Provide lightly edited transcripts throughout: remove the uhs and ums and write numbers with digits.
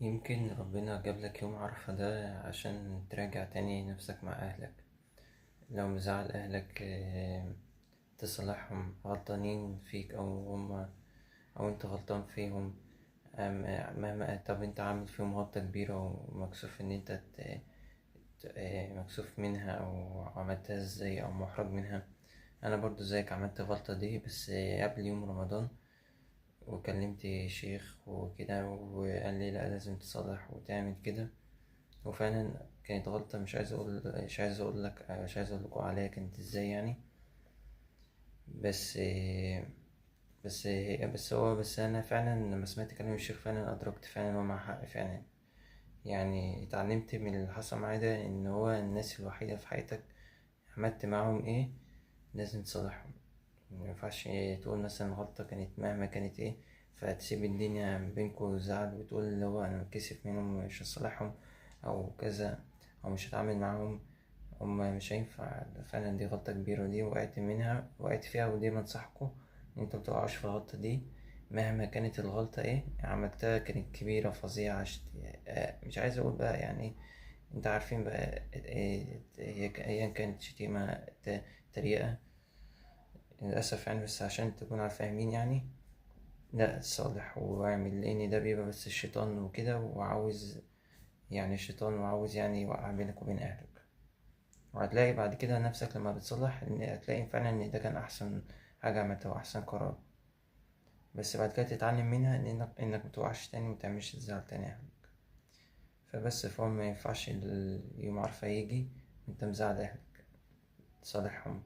يمكن ربنا جاب لك يوم عرفة ده عشان تراجع تاني نفسك مع أهلك. لو مزعل أهلك تصلحهم غلطانين فيك أو هما أو أنت غلطان فيهم. مهما طب أنت عامل فيهم غلطة كبيرة ومكسوف إن أنت مكسوف منها أو عملتها إزاي أو محرج منها. أنا برضو زيك عملت الغلطة دي بس قبل يوم رمضان، وكلمت شيخ وكده وقال لي لا لازم تصلح وتعمل كده. وفعلا كانت غلطة، مش عايز اقول لكم عليها كانت ازاي يعني. بس بس انا فعلا لما سمعت كلام الشيخ فعلا ادركت فعلا هو مع حق فعلا. يعني اتعلمت من اللي حصل معايا ده ان هو الناس الوحيدة في حياتك عملت معاهم ايه لازم تصلحهم. مينفعش تقول مثلا غلطة كانت مهما كانت ايه فتسيب الدنيا بينكوا زعل وتقول اللي هو انا متكسف منهم مش هصالحهم او كذا او مش هتعامل معاهم. هما مش هينفع فعلا، دي غلطة كبيرة ودي وقعت فيها، ودي بنصحكوا ان انتوا متقعوش في الغلطة دي. مهما كانت الغلطة ايه عملتها كانت كبيرة فظيعة مش عايز اقول بقى يعني انت عارفين بقى هي كانت شتيمة تريقة للأسف يعني، بس عشان تكونوا فاهمين يعني. لا صالح واعمل لأن ده بيبقى بس الشيطان وكده وعاوز، يعني الشيطان وعاوز يعني يوقع بينك وبين أهلك. وهتلاقي بعد كده نفسك لما بتصلح إن هتلاقي فعلا إن ده كان أحسن حاجة عملتها وأحسن قرار. بس بعد كده تتعلم منها إنك متوقعش تاني ومتعملش تزعل تاني أهلك. فهو ما ينفعش اليوم عارفة يجي وأنت مزعل أهلك. تصالحهم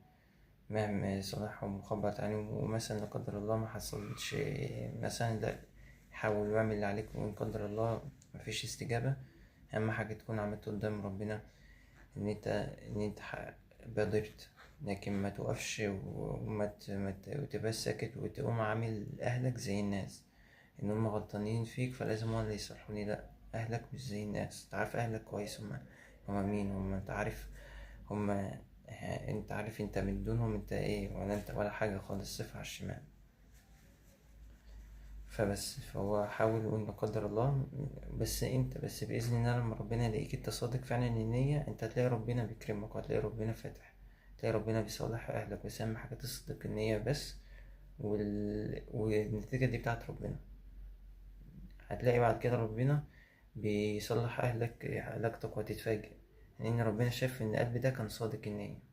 مهما صالحهم وخبط عليهم، ومثلا لا قدر الله ما حصلش مثلا، لا حاول واعمل اللي عليك وإن قدر الله مفيش استجابة. أهم حاجة تكون عملت قدام ربنا إن أنت بادرت، لكن ما توقفش وتبقى ساكت وتقوم عامل أهلك زي الناس إن هم غلطانين فيك فلازم هما اللي يصلحوني. لأ، أهلك مش زي الناس. تعرف أهلك كويس هما مين هما، أنت عارف هما. انت عارف انت من دونهم انت ايه ولا انت ولا حاجة خالص، صفر على الشمال. فهو حاول وإن لا قدر الله، بس بإذن الله لما ربنا يلاقيك انت صادق فعلا النية انت هتلاقي ربنا بيكرمك وهتلاقي ربنا فاتح، هتلاقي ربنا بيصلح أهلك. بس أهم حاجة تصدق النية بس. والنتيجة دي بتاعت ربنا. هتلاقي بعد كده ربنا بيصلح أهلك علاقتك وهتتفاجئ لأن ربنا شاف إن القلب ده كان صادق النية.